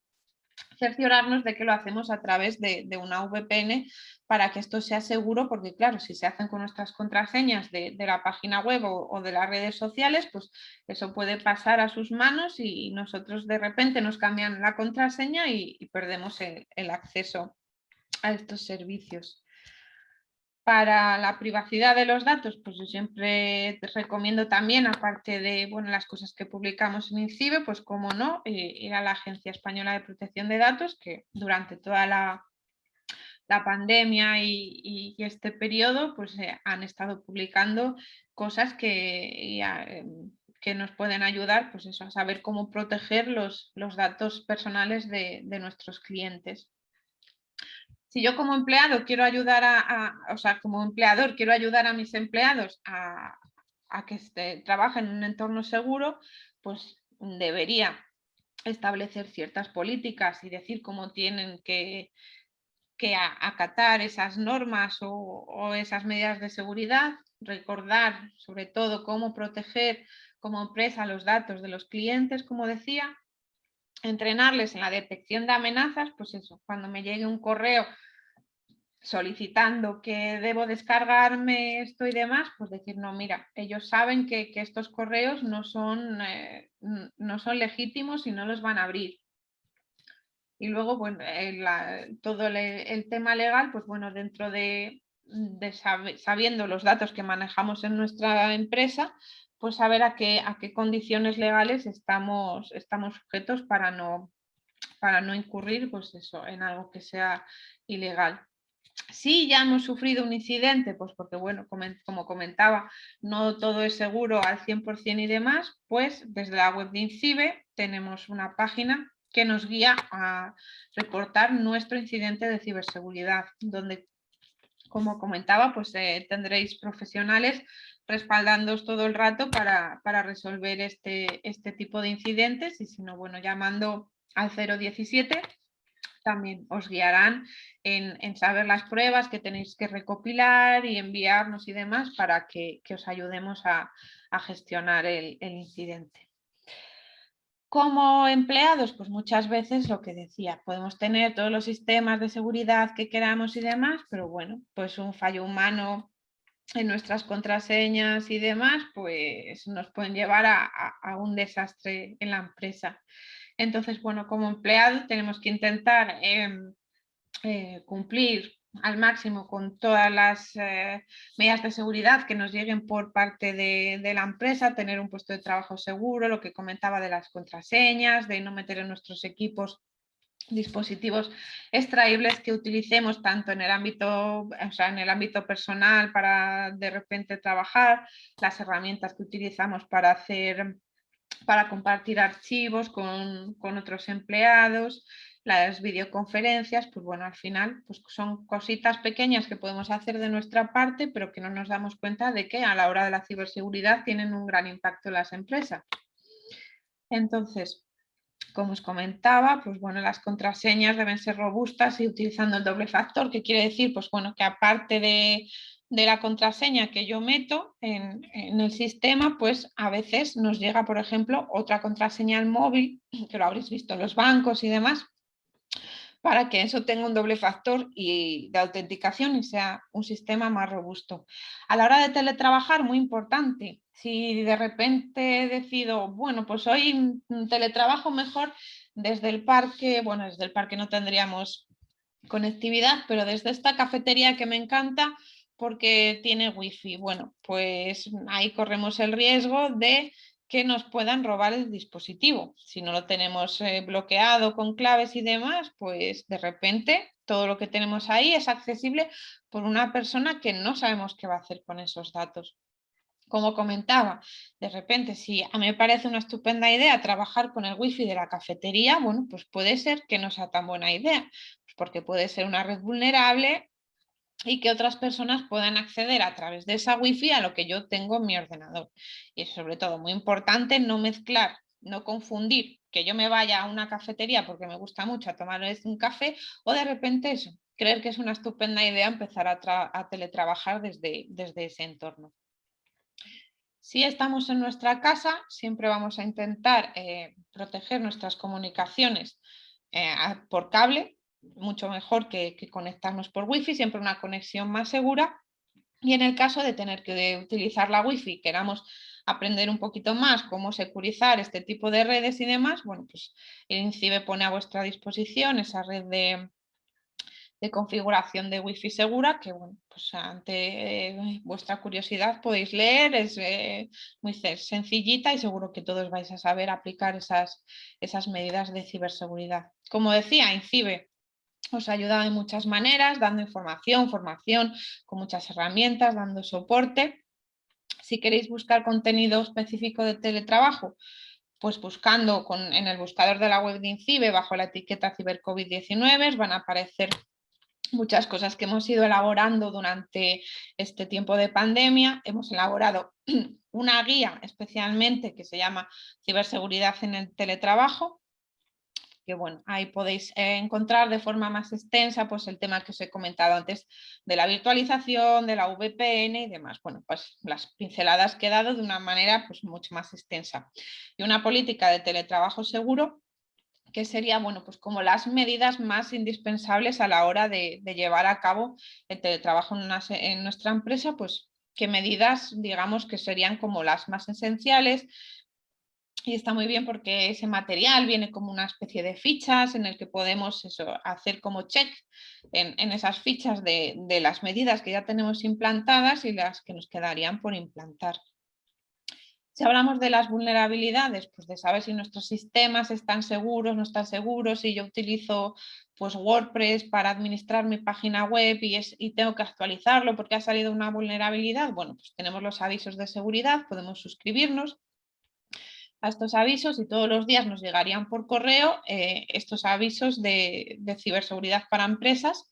cerciorarnos de que lo hacemos a través de una VPN para que esto sea seguro, porque claro, si se hacen con nuestras contraseñas de la página web o de las redes sociales, pues eso puede pasar a sus manos y nosotros de repente nos cambian la contraseña y perdemos el acceso a estos servicios. Para la privacidad de los datos, pues yo siempre te recomiendo también, aparte de las cosas que publicamos en INCIBE, pues como no, ir a la Agencia Española de Protección de Datos, que durante toda la pandemia y este periodo, pues han estado publicando cosas que nos pueden ayudar, pues eso, a saber cómo proteger los datos personales de nuestros clientes. Si yo como empleado quiero ayudar como empleador quiero ayudar a mis empleados a que trabajen en un entorno seguro, pues debería establecer ciertas políticas y decir cómo tienen que acatar esas normas o esas medidas de seguridad, recordar sobre todo cómo proteger como empresa los datos de los clientes, como decía, entrenarles en la detección de amenazas, pues eso, cuando me llegue un correo solicitando que debo descargarme esto y demás, pues decir, no, mira, ellos saben que estos correos no son legítimos y no los van a abrir. Y luego, bueno, todo el tema legal, pues bueno, dentro de sabiendo los datos que manejamos en nuestra empresa, pues saber a qué condiciones legales estamos sujetos para no incurrir, pues eso, en algo que sea ilegal. Si ya hemos sufrido un incidente, pues porque bueno, como comentaba, no todo es seguro al 100% y demás, pues desde la web de INCIBE tenemos una página que nos guía a reportar nuestro incidente de ciberseguridad, donde, como comentaba, pues tendréis profesionales respaldándoos todo el rato para resolver este tipo de incidentes, y si no, bueno, llamando al 017 también os guiarán en saber las pruebas que tenéis que recopilar y enviarnos y demás para que os ayudemos a gestionar el incidente. Como empleados, pues muchas veces lo que decía, podemos tener todos los sistemas de seguridad que queramos y demás, pero bueno, pues un fallo humano en nuestras contraseñas y demás, pues nos pueden llevar a un desastre en la empresa. Entonces, bueno, como empleado tenemos que intentar cumplir al máximo con todas las medidas de seguridad que nos lleguen por parte de la empresa, tener un puesto de trabajo seguro, lo que comentaba de las contraseñas, de no meter en nuestros equipos dispositivos extraíbles que utilicemos tanto en el ámbito personal para de repente trabajar, las herramientas que utilizamos para compartir archivos con otros empleados, las videoconferencias, pues bueno, al final pues son cositas pequeñas que podemos hacer de nuestra parte, pero que no nos damos cuenta de que a la hora de la ciberseguridad tienen un gran impacto en las empresas. Entonces, como os comentaba, pues bueno, las contraseñas deben ser robustas y utilizando el doble factor, que quiere decir, pues bueno, que aparte de la contraseña que yo meto en el sistema, pues a veces nos llega, por ejemplo, otra contraseña al móvil, que lo habréis visto en los bancos y demás, para que eso tenga un doble factor y de autenticación y sea un sistema más robusto. A la hora de teletrabajar, muy importante, si de repente decido, bueno, pues hoy teletrabajo mejor desde el parque, bueno, desde el parque no tendríamos conectividad, pero desde esta cafetería que me encanta porque tiene wifi, bueno, pues ahí corremos el riesgo de que nos puedan robar el dispositivo. Si no lo tenemos bloqueado con claves y demás, pues de repente todo lo que tenemos ahí es accesible por una persona que no sabemos qué va a hacer con esos datos. Como comentaba, de repente, si a mí me parece una estupenda idea trabajar con el wifi de la cafetería, bueno, pues puede ser que no sea tan buena idea, pues porque puede ser una red vulnerable y que otras personas puedan acceder a través de esa wifi a lo que yo tengo en mi ordenador. Y es sobre todo muy importante no mezclar, no confundir que yo me vaya a una cafetería porque me gusta mucho a tomar un café o de repente eso, creer que es una estupenda idea empezar a teletrabajar desde ese entorno. Si estamos en nuestra casa, siempre vamos a intentar proteger nuestras comunicaciones por cable, mucho mejor que conectarnos por wifi, siempre una conexión más segura. Y en el caso de tener que utilizar la wifi, queramos aprender un poquito más cómo securizar este tipo de redes y demás, bueno, pues el INCIBE pone a vuestra disposición esa red de configuración de wifi segura que, bueno, pues ante vuestra curiosidad podéis leer, es muy sencillita y seguro que todos vais a saber aplicar esas medidas de ciberseguridad. Como decía, INCIBE os ayuda de muchas maneras, dando información, formación, con muchas herramientas, dando soporte. Si queréis buscar contenido específico de teletrabajo, pues buscando en el buscador de la web de INCIBE bajo la etiqueta CiberCovid-19 van a aparecer muchas cosas que hemos ido elaborando durante este tiempo de pandemia. Hemos elaborado una guía especialmente que se llama Ciberseguridad en el teletrabajo, que bueno, ahí podéis encontrar de forma más extensa pues el tema que os he comentado antes de la virtualización, de la VPN y demás. Bueno, pues las pinceladas que he dado de una manera pues mucho más extensa. Y una política de teletrabajo seguro que sería, bueno, pues como las medidas más indispensables a la hora de llevar a cabo el teletrabajo en nuestra empresa, pues qué medidas, digamos, que serían como las más esenciales. Y está muy bien porque ese material viene como una especie de fichas en el que podemos hacer como check en esas fichas de las medidas que ya tenemos implantadas y las que nos quedarían por implantar. Si hablamos de las vulnerabilidades, pues de saber si nuestros sistemas están seguros, no están seguros, si yo utilizo pues WordPress para administrar mi página web y tengo que actualizarlo porque ha salido una vulnerabilidad, bueno, pues tenemos los avisos de seguridad, podemos suscribirnos a estos avisos y todos los días nos llegarían por correo estos avisos de ciberseguridad para empresas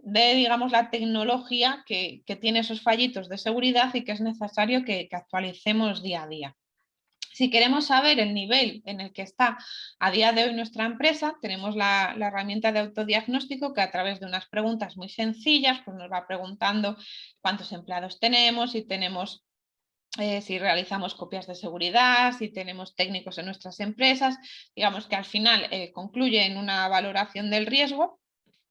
de, digamos, la tecnología que tiene esos fallitos de seguridad y que es necesario que actualicemos día a día. Si queremos saber el nivel en el que está a día de hoy nuestra empresa, tenemos la herramienta de autodiagnóstico que a través de unas preguntas muy sencillas pues nos va preguntando cuántos empleados tenemos, si realizamos copias de seguridad, si tenemos técnicos en nuestras empresas. Digamos que al final concluye en una valoración del riesgo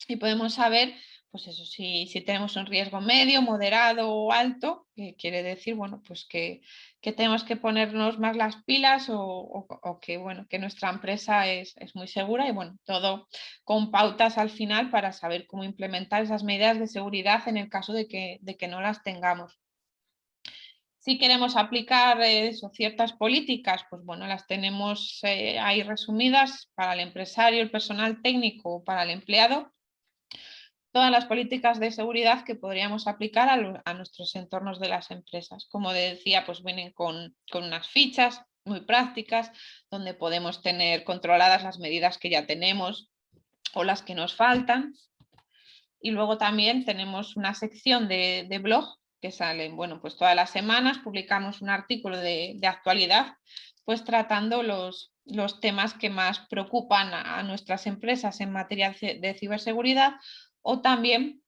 y podemos saber pues eso, si tenemos un riesgo medio, moderado o alto, que quiere decir, bueno, pues que tenemos que ponernos más las pilas o que, bueno, que nuestra empresa es muy segura y, bueno, todo con pautas al final para saber cómo implementar esas medidas de seguridad en el caso de que no las tengamos. Si queremos aplicar ciertas políticas, pues bueno, las tenemos ahí resumidas para el empresario, el personal técnico o para el empleado. Todas las políticas de seguridad que podríamos aplicar a nuestros entornos de las empresas. Como decía, pues vienen con unas fichas muy prácticas donde podemos tener controladas las medidas que ya tenemos o las que nos faltan. Y luego también tenemos una sección de blog que salen, bueno, pues todas las semanas publicamos un artículo de actualidad, pues tratando los temas que más preocupan a nuestras empresas en materia de ciberseguridad o también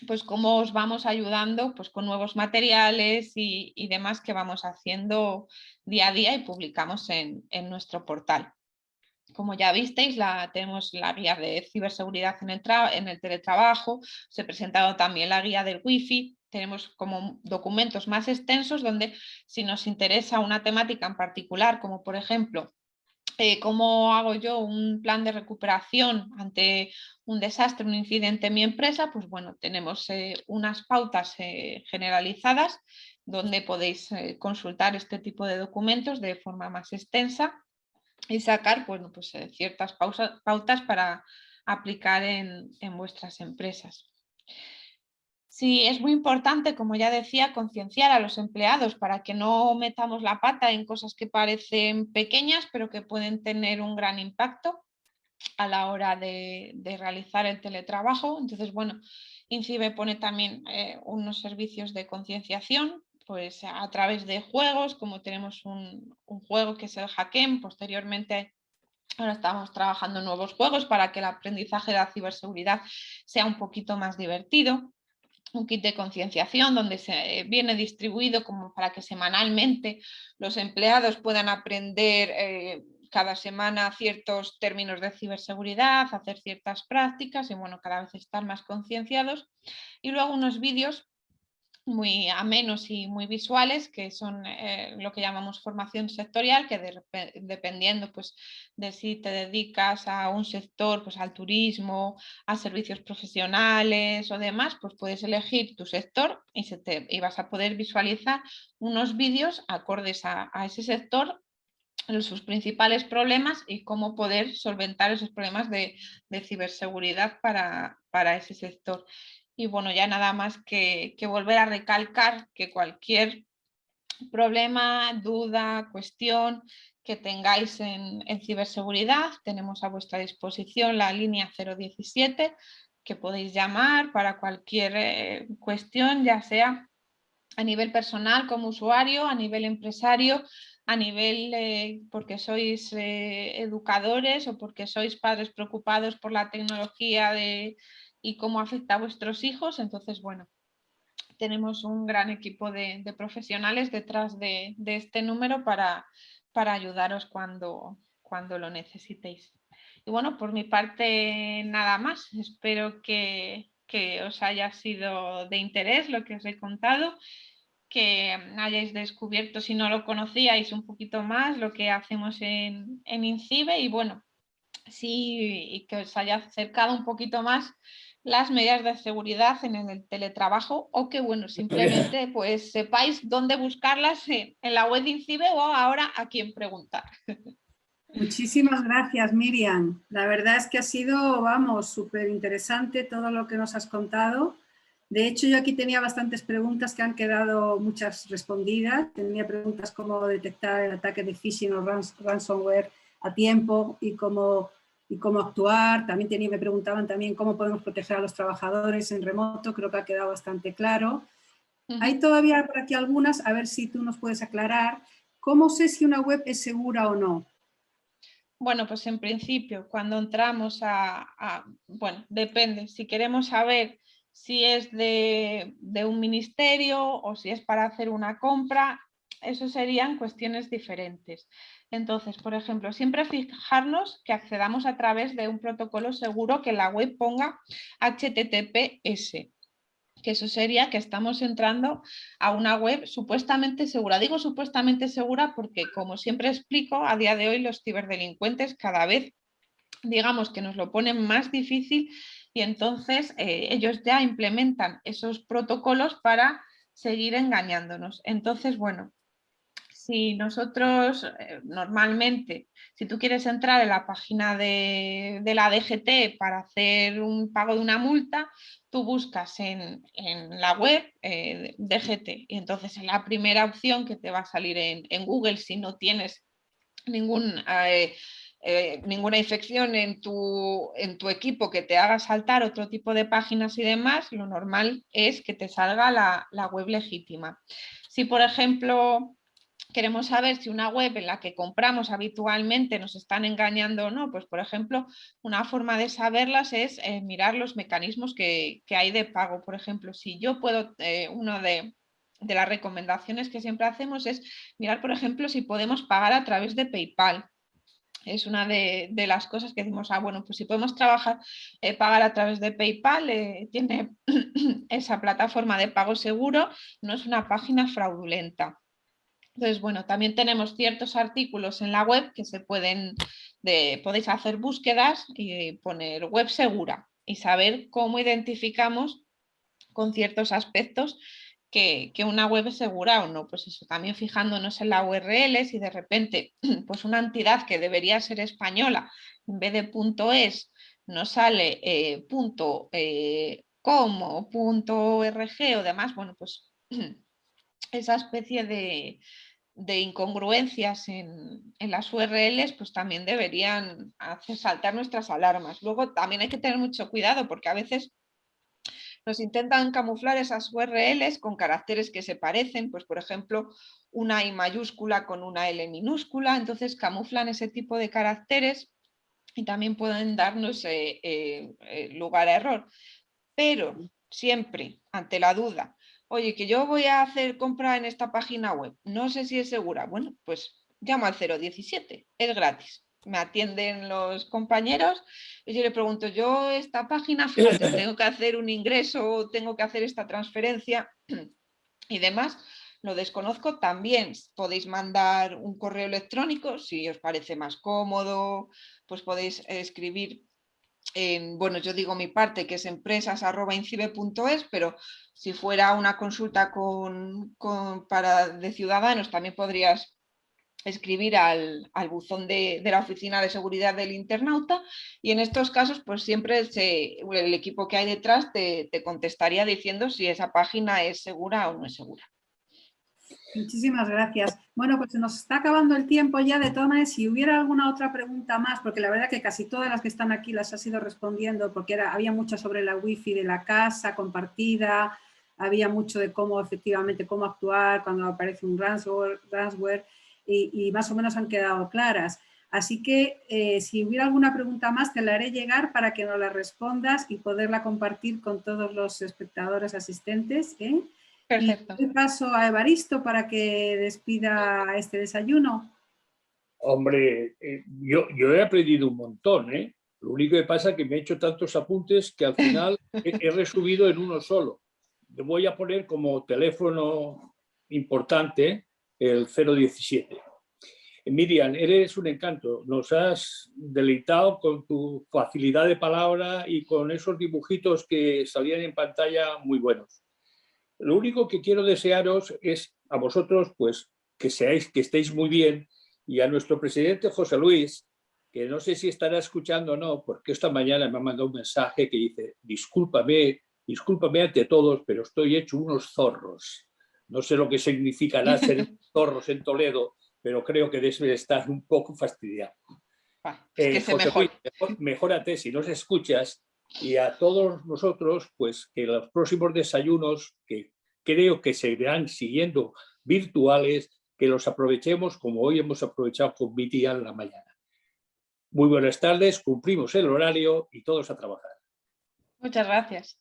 pues cómo os vamos ayudando pues con nuevos materiales y demás que vamos haciendo día a día y publicamos en nuestro portal. Como ya visteis, tenemos la guía de ciberseguridad en el teletrabajo, os he presentado también la guía del wifi, tenemos como documentos más extensos donde si nos interesa una temática en particular, como por ejemplo, cómo hago yo un plan de recuperación ante un desastre, un incidente en mi empresa, pues bueno, tenemos unas pautas generalizadas donde podéis consultar este tipo de documentos de forma más extensa y sacar, bueno, pues, ciertas pautas para aplicar en vuestras empresas. Sí, es muy importante, como ya decía, concienciar a los empleados para que no metamos la pata en cosas que parecen pequeñas, pero que pueden tener un gran impacto. a la hora de realizar el teletrabajo. Entonces, bueno, INCIBE pone también unos servicios de concienciación, pues a través de juegos, como tenemos un juego que es el Hackem. Posteriormente, ahora estamos trabajando en nuevos juegos para que el aprendizaje de la ciberseguridad sea un poquito más divertido. Un kit de concienciación donde se viene distribuido como para que semanalmente los empleados puedan aprender cada semana ciertos términos de ciberseguridad, hacer ciertas prácticas y bueno, cada vez estar más concienciados. Y luego unos vídeos muy amenos y muy visuales, que son lo que llamamos formación sectorial, que dependiendo pues, de si te dedicas a un sector, pues al turismo, a servicios profesionales o demás, pues puedes elegir tu sector y vas a poder visualizar unos vídeos acordes a ese sector, sus principales problemas y cómo poder solventar esos problemas de ciberseguridad para ese sector. Y bueno, ya nada más que volver a recalcar que cualquier problema, duda, cuestión que tengáis en ciberseguridad, tenemos a vuestra disposición la línea 017 que podéis llamar para cualquier cuestión, ya sea a nivel personal como usuario, a nivel empresario, a nivel porque sois educadores o porque sois padres preocupados por la tecnología y cómo afecta a vuestros hijos. Entonces, bueno, tenemos un gran equipo de profesionales detrás de este número para ayudaros cuando lo necesitéis. Y bueno, por mi parte nada más. Espero que os haya sido de interés lo que os he contado, que hayáis descubierto, si no lo conocíais, un poquito más lo que hacemos en INCIBE y bueno, sí, y que os haya acercado un poquito más las medidas de seguridad en el teletrabajo o que bueno, simplemente pues sepáis dónde buscarlas en la web de INCIBE o ahora a quién preguntar. Muchísimas gracias, Miriam. La verdad es que ha sido, vamos, súper interesante todo lo que nos has contado. De hecho, yo aquí tenía bastantes preguntas que han quedado muchas respondidas. Tenía preguntas como detectar el ataque de phishing o ransomware a tiempo y cómo actuar. También me preguntaban también cómo podemos proteger a los trabajadores en remoto. Creo que ha quedado bastante claro. Hay todavía por aquí algunas, a ver si tú nos puedes aclarar. ¿Cómo sé si una web es segura o no? Bueno, pues en principio, cuando entramos bueno, depende, si queremos saber si es de un ministerio o si es para hacer una compra, eso serían cuestiones diferentes. Entonces, por ejemplo, siempre fijarnos que accedamos a través de un protocolo seguro que la web ponga HTTPS. Que eso sería que estamos entrando a una web supuestamente segura. Digo supuestamente segura porque, como siempre explico, a día de hoy los ciberdelincuentes cada vez, digamos que nos lo ponen más difícil y entonces ellos ya implementan esos protocolos para seguir engañándonos. Entonces, bueno, si nosotros normalmente, si tú quieres entrar en la página de la DGT para hacer un pago de una multa, tú buscas en la web DGT y entonces es la primera opción que te va a salir en Google si no tienes ninguna infección en tu equipo que te haga saltar otro tipo de páginas y demás. Lo normal es que te salga la web legítima. Si, por ejemplo, queremos saber si una web en la que compramos habitualmente nos están engañando o no, pues por ejemplo, una forma de saberlas es mirar los mecanismos que hay de pago. Por ejemplo, si yo puedo, una de las recomendaciones que siempre hacemos es mirar, por ejemplo, si podemos pagar a través de PayPal. Es una de las cosas que decimos, bueno, pues si podemos pagar a través de PayPal, tiene esa plataforma de pago seguro, no es una página fraudulenta. Entonces, bueno, también tenemos ciertos artículos en la web que podéis hacer búsquedas y poner web segura y saber cómo identificamos con ciertos aspectos que una web es segura o no. Pues eso, también fijándonos en la URL, si de repente pues una entidad que debería ser española, en vez de .es, nos sale .com o .org o demás, bueno, pues esa especie de de incongruencias en las URLs, pues también deberían hacer saltar nuestras alarmas. Luego también hay que tener mucho cuidado porque a veces nos intentan camuflar esas URLs con caracteres que se parecen, pues por ejemplo una I mayúscula con una L minúscula, entonces camuflan ese tipo de caracteres y también pueden darnos lugar a error. Pero siempre, ante la duda, oye, que yo voy a hacer compra en esta página web, no sé si es segura, bueno, pues llamo al 017, es gratis. Me atienden los compañeros y yo le pregunto, yo esta página, fíjate, tengo que hacer un ingreso, tengo que hacer esta transferencia y demás, lo desconozco. También podéis mandar un correo electrónico, si os parece más cómodo, pues podéis escribir. Bueno, yo digo mi parte, que es empresas@incibe.es, pero si fuera una consulta de ciudadanos, también podrías escribir al buzón de la oficina de seguridad del internauta, y en estos casos pues siempre el equipo que hay detrás te contestaría diciendo si esa página es segura o no es segura. Muchísimas gracias. Bueno, pues se nos está acabando el tiempo ya. De todas maneras, si hubiera alguna otra pregunta más, porque la verdad que casi todas las que están aquí las has ido respondiendo, porque había muchas sobre la wifi de la casa compartida, había mucho de cómo efectivamente, cómo actuar cuando aparece un ransomware y más o menos han quedado claras. Así que si hubiera alguna pregunta más, te la haré llegar para que nos la respondas y poderla compartir con todos los espectadores asistentes, ¿eh? Perfecto. Y doy paso a Evaristo para que despida este desayuno. Hombre, yo he aprendido un montón, ¿eh? Lo único que pasa es que me he hecho tantos apuntes que al final he resumido en uno solo. Le voy a poner como teléfono importante el 017. Miriam, eres un encanto. Nos has deleitado con tu facilidad de palabra y con esos dibujitos que salían en pantalla muy buenos. Lo único que quiero desearos es a vosotros, pues, que estéis muy bien, y a nuestro presidente José Luis, que no sé si estará escuchando o no, porque esta mañana me ha mandado un mensaje que dice: discúlpame ante todos, pero estoy hecho unos zorros. No sé lo que significará ser zorros en Toledo, pero creo que debe estar un poco fastidiado. Es que José Luis, mejórate si nos escuchas, y a todos nosotros, pues que los próximos desayunos, que creo que seguirán siguiendo virtuales, que los aprovechemos como hoy hemos aprovechado con Miriam la mañana. Muy buenas tardes, cumplimos el horario y todos a trabajar. Muchas gracias.